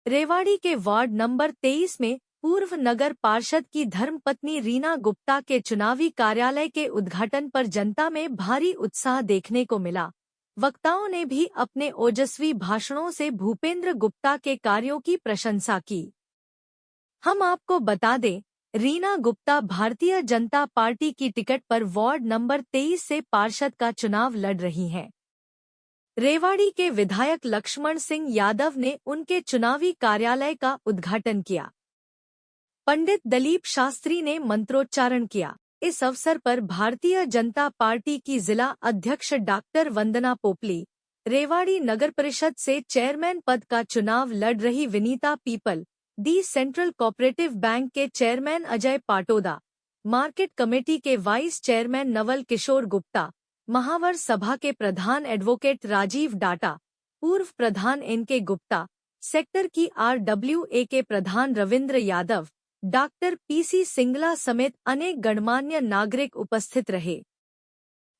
रेवाड़ी के ward number 23 में पूर्व नगर पार्षद की धर्मपत्नी रीना गुप्ता के चुनावी कार्यालय के उद्घाटन पर जनता में भारी उत्साह देखने को मिला। वक्ताओं ने भी अपने ओजस्वी भाषणों से भूपेंद्र गुप्ता के कार्यों की प्रशंसा की। हम आपको बता दें, रीना गुप्ता भारतीय जनता पार्टी की टिकट पर वार्ड नंबर 23 से पार्षद का चुनाव लड़ रही हैं। रेवाड़ी के विधायक लक्ष्मण सिंह यादव ने उनके चुनावी कार्यालय का उद्घाटन किया। पंडित दलीप शास्त्री ने मंत्रोच्चारण किया। इस अवसर पर भारतीय जनता पार्टी की जिला अध्यक्ष डॉक्टर वंदना पोपली, रेवाड़ी नगर परिषद से चेयरमैन पद का चुनाव लड़ रही Vinita Pipal, the central cooperative bank के chairman Ajay Patoda, market committee के वाइस चेयरमैन नवल किशोर गुप्ता, महावर सभा के प्रधान एडवोकेट राजीव डाटा, पूर्व प्रधान एनके गुप्ता, सेक्टर की RWA के प्रधान रविंद्र यादव, डॉक्टर PC सिंगला समेत अनेक गणमान्य नागरिक उपस्थित रहे।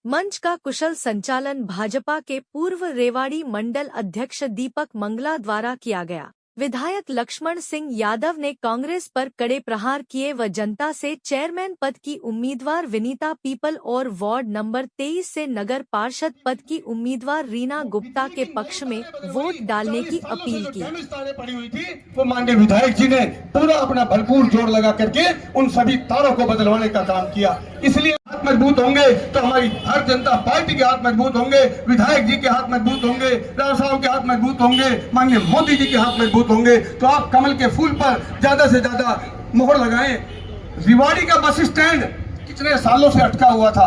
मंच का कुशल संचालन भाजपा के पूर्व रेवाड़ी मंडल अध्यक्ष दीपक मंगला द्वारा किया गया। विधायक लक्ष्मण सिंह यादव ने कांग्रेस पर कड़े प्रहार किए व जनता से चेयरमैन पद की उम्मीदवार विनीता पीपल और वार्ड नंबर 23 से नगर पार्षद पद की उम्मीदवार रीना गुप्ता के पक्ष में वोट डालने की अपील की। पड़ी हुई थी, वो माननीय विधायक जी ने पूरा अपना भरपूर जोर लगा करके उन सभी तारों को बदलवाने का काम किया। इसलिए हाथ मजबूत होंगे तो हमारी भारतीय जनता पार्टी के हाथ मजबूत होंगे, विधायक जी के हाथ मजबूत होंगे, राव साहब के हाथ मजबूत होंगे, माननीय मोदी जी के हाथ मजबूत होंगे। तो आप कमल के फूल पर ज्यादा से ज्यादा मोहर लगाएं। रेवाड़ी का बस स्टैंड कितने सालों से अटका हुआ था,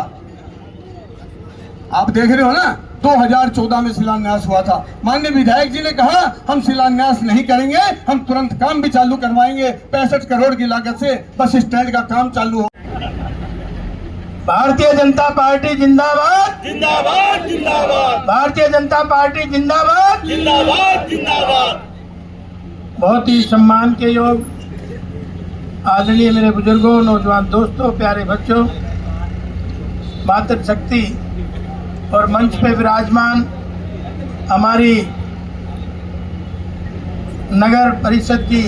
आप देख रहे हो ना। 2014 में शिलान्यास हुआ था। माननीय विधायक जी ने कहा हम शिलान्यास नहीं करेंगे, हम तुरंत काम भी चालू करवाएंगे। 65 करोड़ की लागत से बस स्टैंड का काम चालू हो। भारतीय जनता पार्टी जिंदाबाद जिंदाबाद जिंदाबाद, भारतीय जनता पार्टी जिंदाबाद जिंदाबाद जिंदाबाद। बहुत ही सम्मान के योग आदरणीय मेरे बुजुर्गों, नौजवान दोस्तों, प्यारे बच्चों, मातृशक्ति और मंच पे विराजमान हमारी नगर परिषद की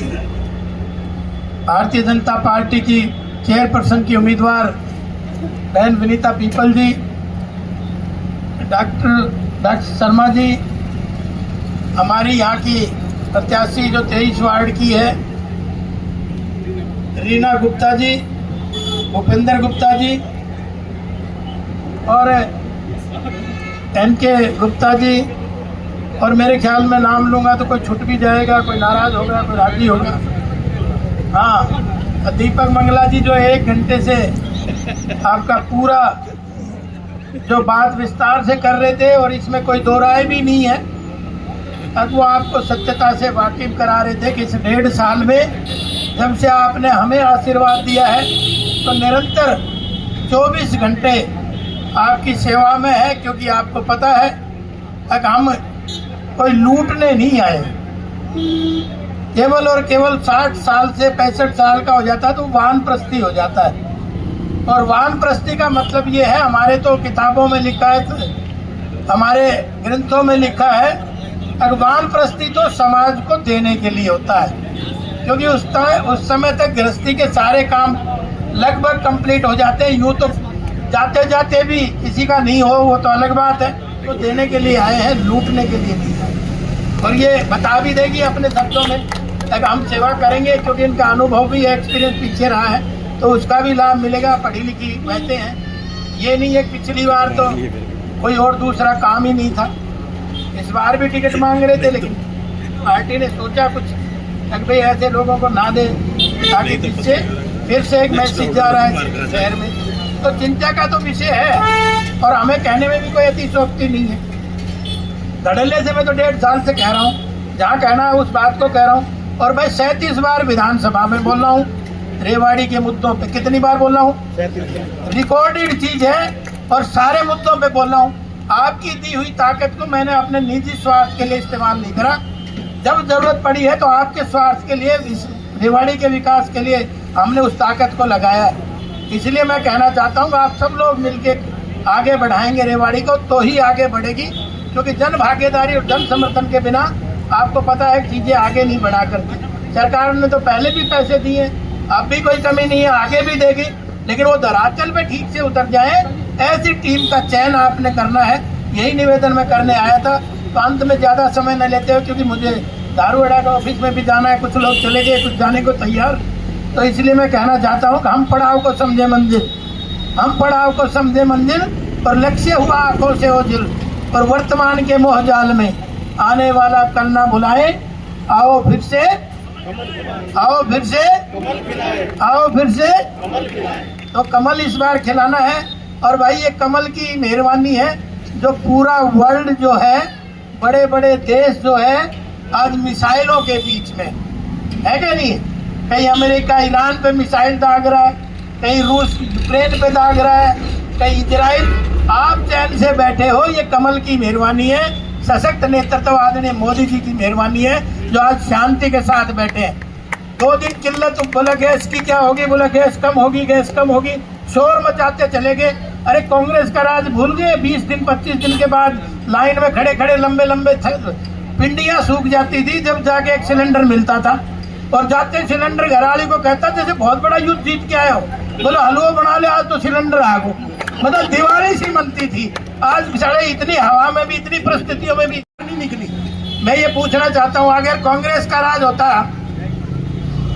भारतीय जनता पार्टी की चेयरपर्सन की उम्मीदवार बहन विनीता पीपल जी, डॉक्टर शर्मा जी, हमारी यहाँ की प्रत्याशी जो 23 वार्ड की है रीना गुप्ता जी, भूपेंद्र गुप्ता जी और एनके गुप्ता जी, और मेरे ख्याल में नाम लूँगा तो कोई छूट भी जाएगा, कोई नाराज होगा, कोई राजी होगा। हाँ, दीपक मंगला जी जो 1 घंटे से आपका पूरा जो बात विस्तार से कर रहे थे और इसमें कोई दो राय भी नहीं है, अब वो आपको सत्यता से वाकिफ करा रहे थे कि इस 1.5 साल में जब से आपने हमें आशीर्वाद दिया है तो निरंतर 24 घंटे आपकी सेवा में है। क्योंकि आपको पता है कि हम कोई लूटने नहीं आए, केवल और केवल 60 साल से 65 साल का हो जाता है तो वानप्रस्थी हो जाता है। और वानप्रस्थी का मतलब ये है, हमारे तो किताबों में लिखा है, हमारे ग्रंथों में लिखा है, वानप्रस्थी तो समाज को देने के लिए होता है। क्योंकि उस समय तक गृहस्थी के सारे काम लगभग कंप्लीट हो जाते हैं। यूँ तो जाते जाते भी किसी का नहीं हो वो तो अलग बात है, तो देने के लिए आए हैं, लूटने के लिए नहीं आए। और ये बता भी देगी अपने शब्दों में कि हम सेवा करेंगे, क्योंकि इनका अनुभव भी है, एक्सपीरियंस पीछे रहा है, तो उसका भी लाभ मिलेगा। पढ़ी लिखी बैठे हैं, ये नहीं है पिछली बार तो कोई और दूसरा काम ही नहीं था, इस बार भी टिकट मांग रहे थे, लेकिन पार्टी ने सोचा कुछ भाई ऐसे लोगों को ना दे, ताकि जिससे फिर से एक मैसेज जा रहा है शहर में। तो चिंता का तो विषय है और हमें कहने में भी कोई अतिशयोक्ति नहीं है। धड़ल्ले से मैं तो 1.5 साल से कह रहा हूँ, जहाँ कहना है उस बात को कह रहा हूँ। और भाई 37 बार विधानसभा में बोल रहा हूँ, रेवाड़ी के मुद्दों पे कितनी बार बोल रहा हूँ, रिकॉर्डेड चीज है, और सारे मुद्दों पे बोल रहा हूँ। आपकी दी हुई ताकत को मैंने अपने निजी स्वार्थ के लिए इस्तेमाल नहीं करा। जब जरूरत पड़ी है तो आपके स्वार्थ के लिए, इस रेवाड़ी के विकास के लिए हमने उस ताकत को लगाया है। इसलिए मैं कहना चाहता हूँ आप सब लोग मिलके आगे बढ़ाएंगे रेवाड़ी को, तो ही आगे बढ़ेगी। क्योंकि जन भागीदारी और जन समर्थन के बिना आपको पता है चीजें आगे नहीं बढ़ा करती। सरकार ने तो पहले भी पैसे दिए, अब भी कोई कमी नहीं है, आगे भी देगी, लेकिन वो धरातल पे ठीक से उतर जाए, ऐसी टीम का चयन आपने करना है। यही निवेदन मैं करने आया था। तो अंत में ज्यादा समय न लेते हुए, क्योंकि मुझे दारूअड्डा का ऑफिस में भी जाना है, कुछ लोग चले गए, कुछ जाने को तैयार, तो इसलिए मैं कहना चाहता हूँ कि हम पड़ाव को समझे मंजिल, हम पड़ाव को समझे मंजिल, और लक्ष्य हुआ आंखों से ओझल, और वर्तमान के मोह जाल में आने वाला कल ना भुलाए। आओ फिर से, आओ फिर से, आओ फिर से, तो कमल इस बार खिलाना है। और भाई ये कमल की मेहरबानी है, जो पूरा वर्ल्ड जो है, बड़े बड़े देश जो है आज मिसाइलों के बीच में है क्या नहीं? कहीं अमेरिका ईरान पे मिसाइल दाग रहा है, कहीं रूस यूक्रेन पे दाग रहा है, कहीं इजराइल। आप चैन से बैठे हो, ये कमल की मेहरबानी है, सशक्त नेतृत्व आदरणीय मोदी जी की मेहरबानी है, जो आज शांति के साथ बैठे हैं। 2 दिन किल्लत, बोला गैस की क्या होगी, बोला गैस कम होगी, गैस कम होगी, शोर मचाते चले गए। अरे कांग्रेस का राज भूल गए? 20 दिन 25 दिन के बाद लाइन में खड़े खड़े लंबे लंबे पिंडियां सूख जाती थी, जब जाके एक सिलेंडर मिलता था, और जाते सिलेंडर घरवाली को कहता जैसे बहुत बड़ा युद्ध जीत के आए हो, बोलो हलवा बना ले, आज तो सिलेंडर आ गो। मतलब दीवारें सी बनती थी। आज बेचारे इतनी हवा में भी, इतनी परिस्थितियों में भी नहीं निकली। मैं ये पूछना चाहता हूँ, अगर कांग्रेस का राज होता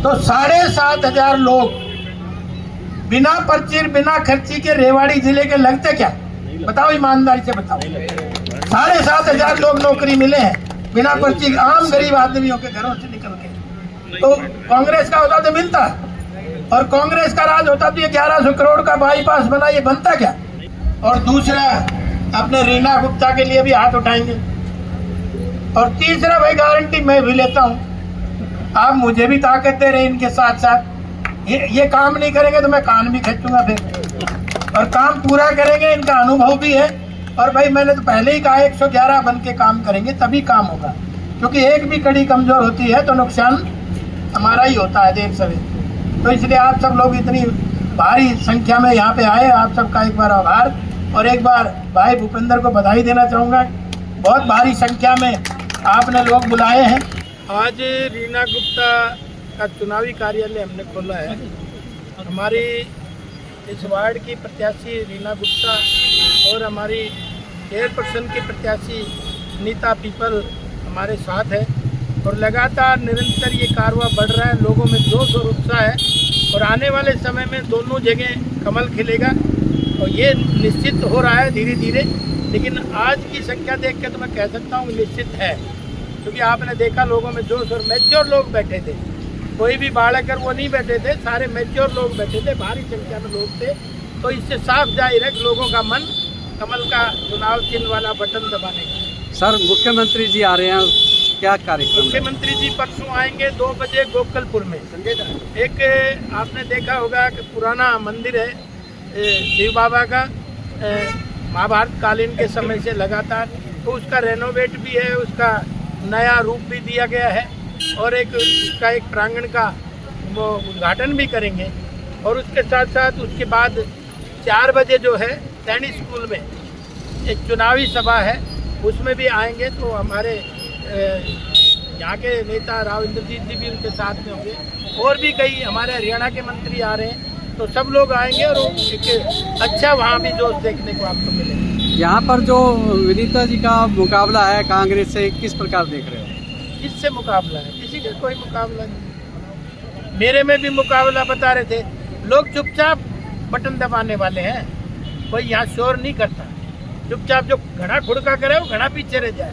तो 7,500 लोग बिना पर्ची बिना खर्ची के रेवाड़ी जिले के लगते क्या? बताओ ईमानदारी से बताओ। 7,500 लोग नौकरी मिले हैं बिना पर्ची, आम गरीब आदमियों के घरों से निकल के। तो कांग्रेस का होता तो मिलता, और कांग्रेस का राज होता तो ये 1100 करोड़ का बाईपास बना, ये बनता क्या? और दूसरा, अपने रीना गुप्ता के लिए भी हाथ उठाएंगे। और तीसरा भाई गारंटी मैं भी लेता हूँ, आप मुझे भी ताकत दे रहे, इनके साथ साथ ये काम नहीं करेंगे तो मैं कान भी खींचूंगा फिर, और काम पूरा करेंगे, इनका अनुभव भी है। और भाई मैंने तो पहले ही कहा 111 बन के काम करेंगे तभी काम होगा, क्योंकि एक भी कड़ी कमजोर होती है तो नुकसान हमारा ही होता है देर सवेर। तो इसलिए आप सब लोग इतनी भारी संख्या में यहाँ पे आए, आप सबका एक बार आभार, और एक बार भाई भूपेंद्र को बधाई देना चाहूँगा। बहुत भारी संख्या में आपने लोग बुलाए हैं। आज रीना गुप्ता का चुनावी कार्यालय हमने खोला है। हमारी इस वार्ड की प्रत्याशी रीना गुप्ता और हमारी चेयरपर्सन की प्रत्याशी नीता पीपल हमारे साथ है, और लगातार निरंतर ये कारवां बढ़ रहा है, लोगों में जोश और उत्साह है, और आने वाले समय में दोनों जगह कमल खिलेगा, और ये निश्चित हो रहा है धीरे धीरे। लेकिन आज की संख्या देख के तो मैं कह सकता हूँ निश्चित है, क्योंकि आपने देखा लोगों में जोश, और मैच्योर लोग बैठे थे, कोई भी बाढ़कर वो नहीं बैठे थे, सारे मैच्योर लोग बैठे थे, भारी संख्या में लोग थे। तो इससे साफ जाहिर है कि लोगों का मन कमल का चुनाव चिन्ह वाला बटन दबाने का। सर मुख्यमंत्री जी आ रहे हैं, क्या कार्यक्रम? मुख्यमंत्री जी परसों आएंगे 2 बजे गोकलपुर में। एक आपने देखा होगा कि पुराना मंदिर है शिव बाबा का, महाभारत कालीन के समय से लगातार, तो उसका रेनोवेट भी है, उसका नया रूप भी दिया गया है, और एक उसका एक प्रांगण का वो उद्घाटन भी करेंगे। और उसके साथ साथ उसके बाद 4 बजे जो है सैनिक स्कूल में एक चुनावी सभा है, उसमें भी आएंगे। तो हमारे यहाँ के नेता राव इंद्रजीत जी भी उनके साथ में होंगे, और भी कई हमारे हरियाणा के मंत्री आ रहे हैं, तो सब लोग आएंगे, और एक अच्छा वहाँ भी जोश देखने को आपको मिलेगा। यहाँ पर जो विनीता जी का मुकाबला है कांग्रेस से, किस प्रकार देख रहे हो? किससे मुकाबला है? किसी का कोई मुकाबला नहीं। मेरे में भी मुकाबला बता रहे थे, लोग चुपचाप बटन दबाने वाले हैं, कोई यहाँ शोर नहीं करता, चुपचाप जो घड़ा खुड़का करे वो घड़ा पीछे रह जाए।